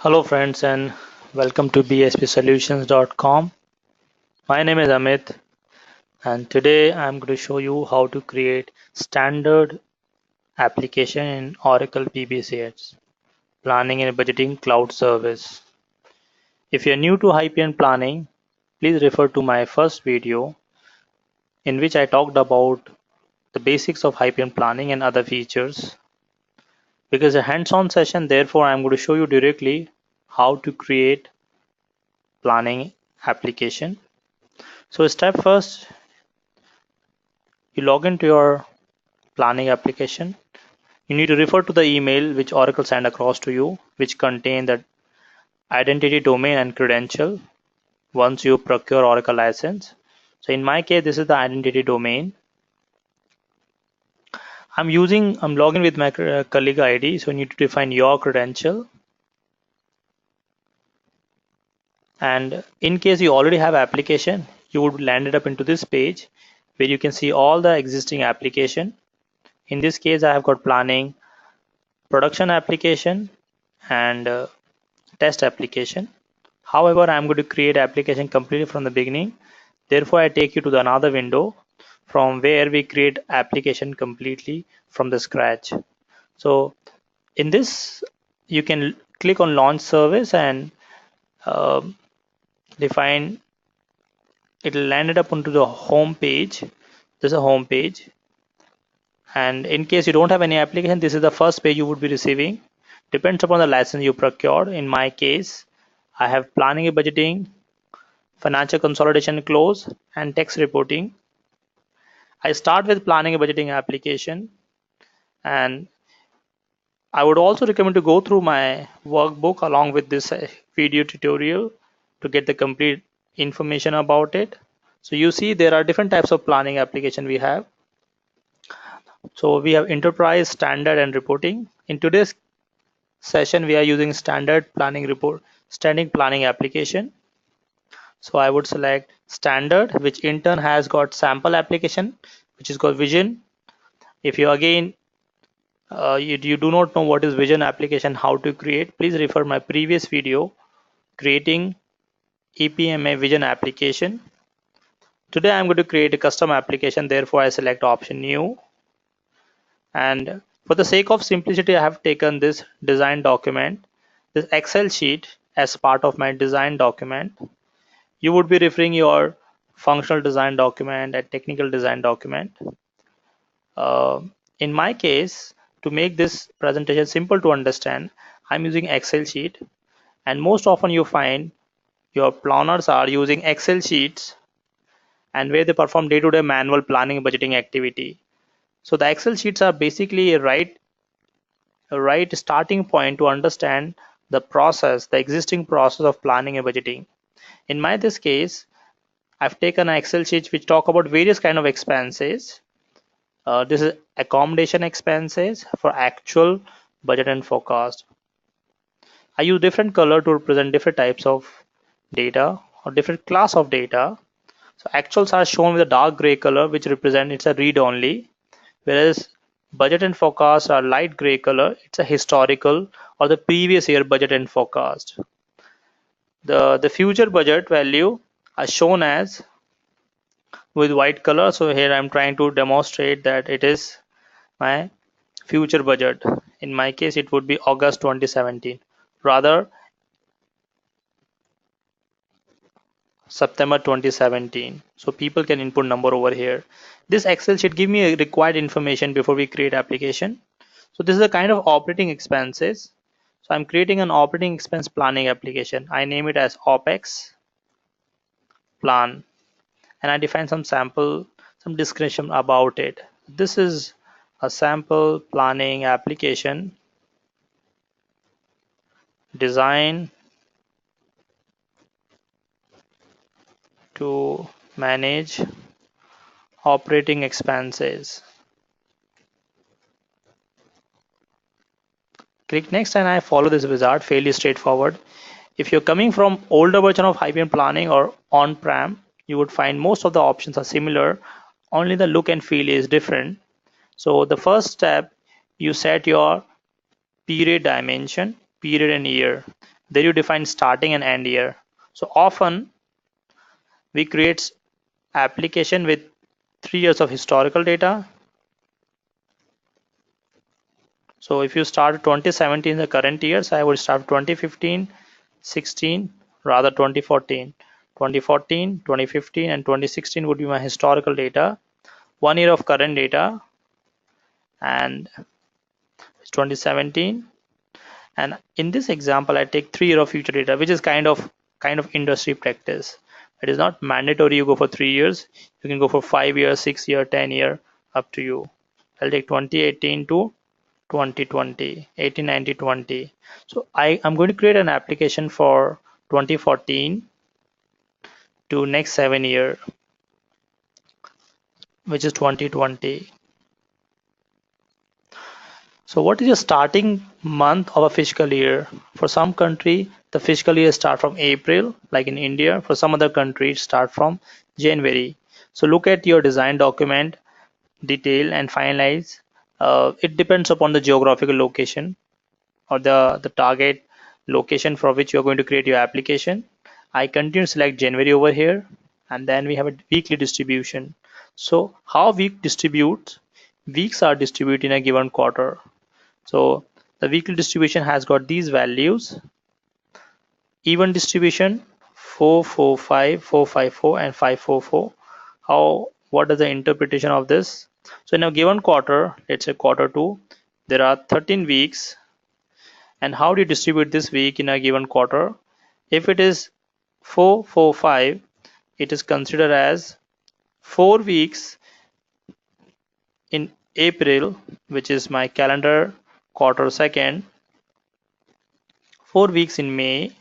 Hello friends and welcome to bspsolutions.com. My name is Amit and today I'm going to show you how to create standard application in Oracle PBCS, Planning and Budgeting Cloud Service. If you're new to Hyperion Planning, please refer to my first video in which I talked about the basics of Hyperion Planning and other features. Because a hands-on session, therefore I'm going to show you directly how to create planning application. So step first, you log into your planning application. You need to refer to the email which Oracle sent across to you, which contain the identity domain and credential once you procure Oracle license. So in my case, this is the identity domain. I'm logging with my colleague ID, so you need to define your credential. And in case you already have application, you would land it up into this page where you can see all the existing application. In this case, I have got planning, production application, and test application. However, I'm going to create application completely from the beginning. Therefore, I take you to the another window from where we create application completely from the scratch. So in this, you can click on launch service and define. It'll land it up onto the home page. This is a home page. And in case you don't have any application, this is the first page you would be receiving. Depends upon the license you procured. In my case, I have planning and budgeting, financial consolidation close, and tax reporting. I start with planning and budgeting application, and I would also recommend to go through my workbook along with this video tutorial to get the complete information about it. So you see there are different types of planning application we have. So we have enterprise, standard, and reporting. In today's session, we are using standard planning application. So I would select standard, which in turn has got sample application, which is called vision. If you again you do not know what is vision application, how to create, please refer my previous video creating EPMA vision application. Today I'm going to create a custom application, therefore I select option new. And for the sake of simplicity, I have taken this design document, this Excel sheet as part of my design document. You would be referring your functional design document and technical design document. In my case, to make this presentation simple to understand, I'm using Excel sheet, and most often you find your planners are using Excel sheets and where they perform day-to-day manual planning and budgeting activity. So the Excel sheets are basically a right starting point to understand the existing process of planning and budgeting. In this case, I've taken an Excel sheet which talk about various kind of expenses. This is accommodation expenses for actual, budget, and forecast. I use different color to represent different types of data or different class of data. So actuals are shown with a dark gray color, which represent it's a read only, whereas budget and forecast are light gray color, it's a historical or the previous year budget and forecast. The future budget value are shown as with white color. So here I'm trying to demonstrate that it is my future budget. In my case, it would be August 2017, rather September 2017. So people can input number over here. This Excel sheet give me a required information before we create application. So this is a kind of operating expenses. So I'm creating an operating expense planning application. I name it as OPEX plan, and I define some description about it. This is a sample planning application designed to manage operating expenses. Click next and I follow this wizard, fairly straightforward. If you're coming from older version of Hyperion planning or on-prem, you would find most of the options are similar, only the look and feel is different. So the first step, you set your period dimension, period and year. There you define starting and end year. So often we create application with 3 years of historical data. So if you start 2017 the current year, so I would start 2015, 16, rather 2014. 2014, 2015 and 2016 would be my historical data. 1 year of current data and 2017. And in this example, I take 3 year of future data, which is kind of industry practice. It is not mandatory you go for 3 years. You can go for 5 years, 6 year, 10 year, up to you. I'll take 2018 to 2020, 18, 19, 20. So I'm going to create an application for 2014 to next 7 year, which is 2020. So what is your starting month of a fiscal year? For some country, the fiscal year start from April, like in India. For some other countries, start from January. So look at your design document, detail and finalize. It depends upon the geographical location or the target location for which you're going to create your application. I continue to select January over here, and then we have a weekly distribution. So how weeks are distributed in a given quarter. So the weekly distribution has got these values: even distribution 445, 454 and 544. What is the interpretation of this? So in a given quarter, let's say quarter 2, there are 13 weeks. And how do you distribute this week in a given quarter? If it is 445, it is considered as 4 weeks in April, which is my calendar quarter second, 4 weeks in May,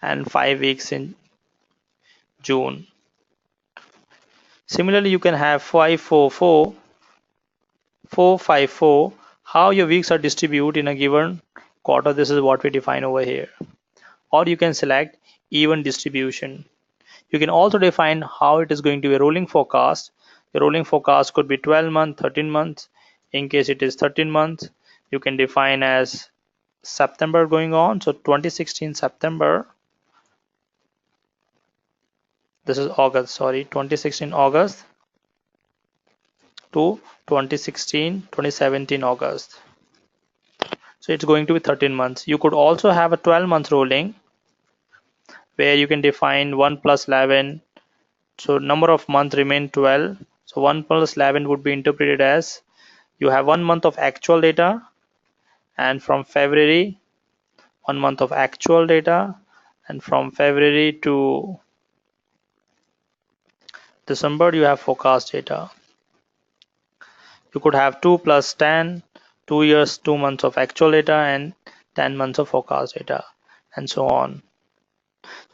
and 5 weeks in June. Similarly, you can have 544, 454. How your weeks are distributed in a given quarter, this is what we define over here. Or you can select even distribution. You can also define how it is going to be a rolling forecast. The rolling forecast could be 12 months, 13 months. In case it is 13 months, you can define as September going on. So 2016 September. This is August, sorry, 2016 August to 2017 August. So it's going to be 13 months. You could also have a 12 month rolling where you can define 1 plus 11. So number of months remain 12. So 1 plus 11 would be interpreted as you have 1 month of actual data, and from February 1 month of actual data, and from February to December you have forecast data. You could have 2 plus 10, 2 years, 2 months of actual data and 10 months of forecast data, and so on.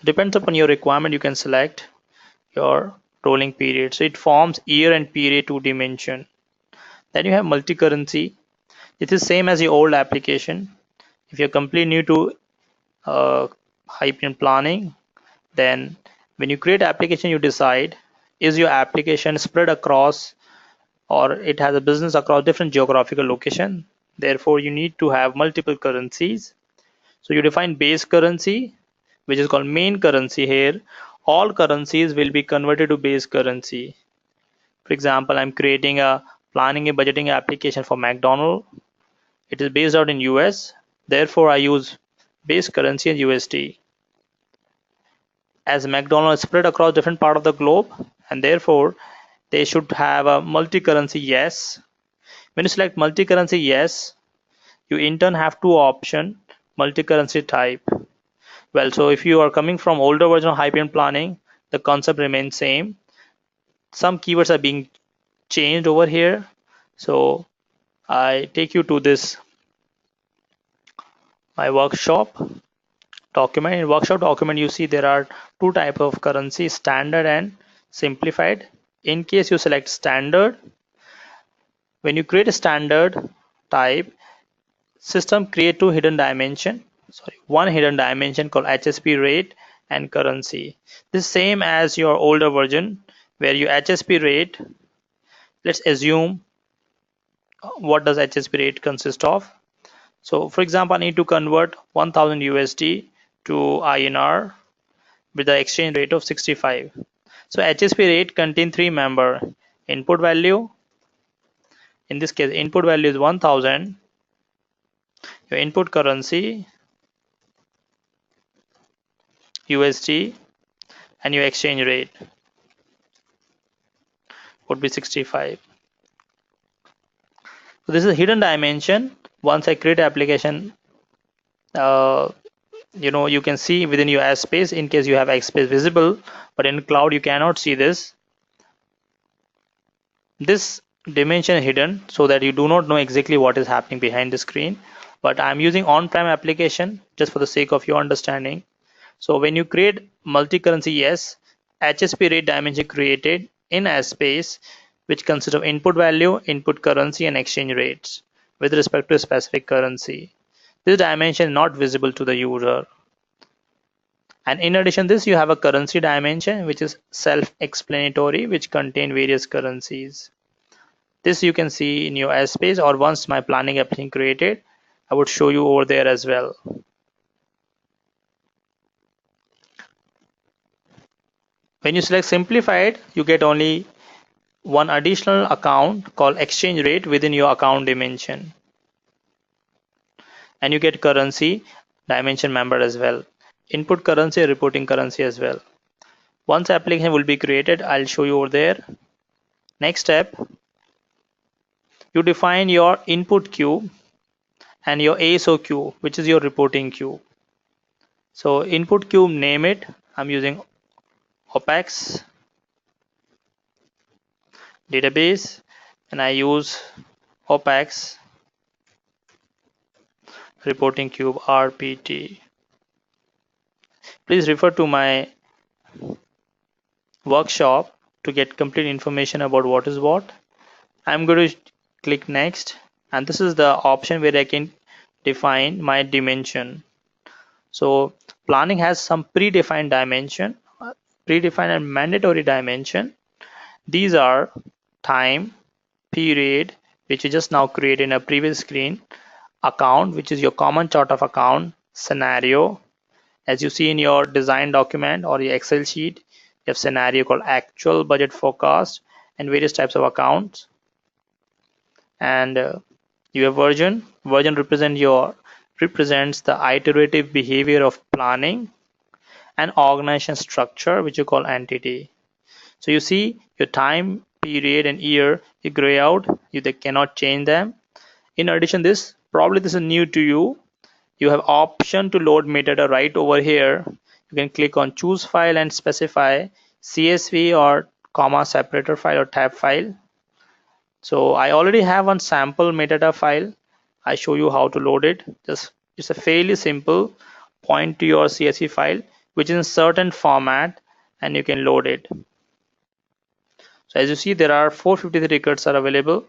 It depends upon your requirement. You can select your rolling period. So it forms year and period 2 dimension. Then you have multi-currency. It is same as your old application. If you're completely new to Hyperion planning, then when you create application, you decide is your application spread across or it has a business across different geographical location. Therefore, you need to have multiple currencies. So you define base currency, which is called main currency here. All currencies will be converted to base currency. For example, I'm creating a planning and budgeting application for McDonald's. It is based out in US. Therefore, I use base currency as USD. As McDonald's spread across different part of the globe, and therefore they should have a multi-currency yes. When you select multi-currency yes, you in turn have two options, multi-currency type. Well, so if you are coming from older version of Hyperion planning, the concept remains same. Some keywords are being changed over here. So I take you to this my workshop document. In workshop document, you see there are two types of currency, standard and simplified. In case you select standard, when you create a standard type, system create two hidden dimension. One hidden dimension called HSP rate and currency. This same as your older version where your HSP rate, let's assume what does HSP rate consist of. So for example, I need to convert 1000 USD to INR with the exchange rate of 65. So HSP rate contain three member. Input value, in this case input value is 1000, your input currency USD, and your exchange rate would be 65. So this is a hidden dimension. Once I create application, uh, you can see within your S space in case you have X space visible, but in cloud you cannot see this dimension hidden, so that you do not know exactly what is happening behind the screen. But I'm using on-prem application just for the sake of your understanding. So when you create multi-currency, yes, HSP rate dimension created in S space, which consists of input value, input currency, and exchange rates with respect to a specific currency. This dimension is not visible to the user. And in addition to this, you have a currency dimension, which is self-explanatory, which contain various currencies. This you can see in your S space, or once my planning application created, I would show you over there as well. When you select simplified, you get only one additional account called exchange rate within your account dimension, and you get currency dimension member as well, input currency, reporting currency as well. Once application will be created, I'll show you over there. Next step, you define your input cube and your ASO cube, which is your reporting cube. So input cube, name it, I'm using OPEX database, and I use OPEX reporting cube RPT. Please refer to my workshop to get complete information about what is what. I'm going to click next, and this is the option where I can define my dimension. So planning has some predefined dimension, predefined and mandatory dimension. These are time, period, which you just now created in a previous screen, account, which is your common chart of account, scenario, as you see in your design document or your Excel sheet, you have scenario called actual, budget, forecast, and various types of accounts. And you have version. Version represents the iterative behavior of planning, and organization structure, which you call entity. So you see your time, period, and year, you gray out, they cannot change them. In addition, this is new to you. You have option to load metadata right over here. You can click on choose file and specify CSV or comma separator file or tab file. So I already have one sample metadata file. I show you how to load it. It's a fairly simple. Point to your CSV file, which is in certain format, and you can load it. So as you see, there are 453 records are available.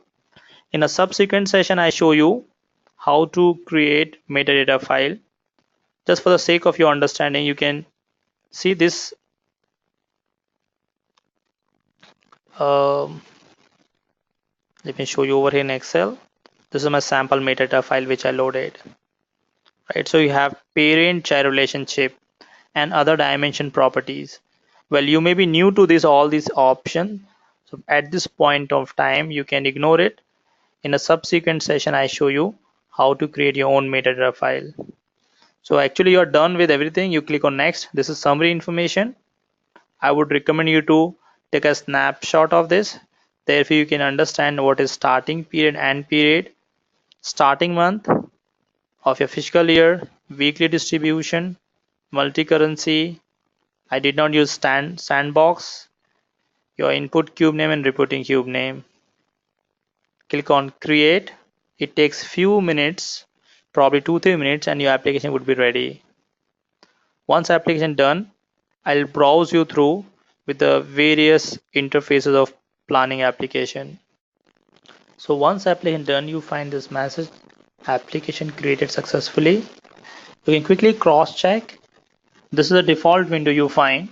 In a subsequent session, I show you how to create metadata file. Just for the sake of your understanding, you can see this. Let me show you over here in Excel. This is my sample metadata file which I loaded. Right, so you have parent-child relationship and other dimension properties. Well, you may be new to all these options. So at this point of time, you can ignore it. In a subsequent session, I show you how to create your own metadata file. So actually you're done with everything. You click on next. This is summary information. I would recommend you to take a snapshot of this. Therefore, you can understand what is starting period, end period, starting month of your fiscal year, weekly distribution, multi-currency. I did not use sandbox, your input cube name and reporting cube name. Click on create. It takes few minutes, probably 2-3 minutes, and your application would be ready. Once application done, I'll browse you through with the various interfaces of planning application. So once application done, you find this message, application created successfully. You can quickly cross check. This is the default window you find,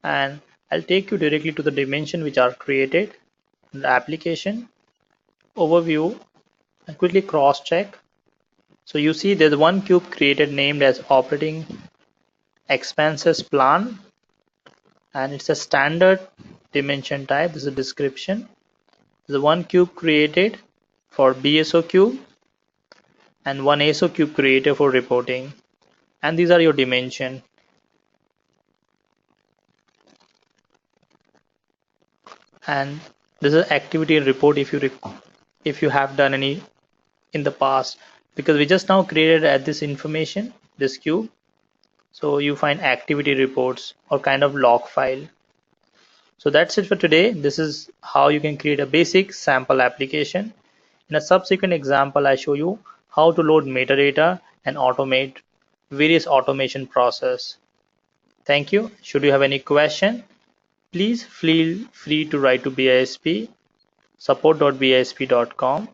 and I'll take you directly to the dimension which are created, the application overview, and quickly cross check. So you see there's one cube created named as operating expenses plan, and it's a standard dimension type. This is a description. The one cube created for BSO cube and one ASO cube created for reporting, and these are your dimension. And this is activity and report if you have done any in the past, because we just now created at this information, this cube. So you find activity reports or kind of log file. So that's it for today. This is how you can create a basic sample application. In a subsequent example, I show you how to load metadata and automate various automation process. Thank you. Should you have any question, please feel free to write to BISP support.bisp.com,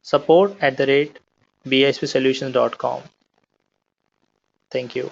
support@bispsolutions.com. Thank you.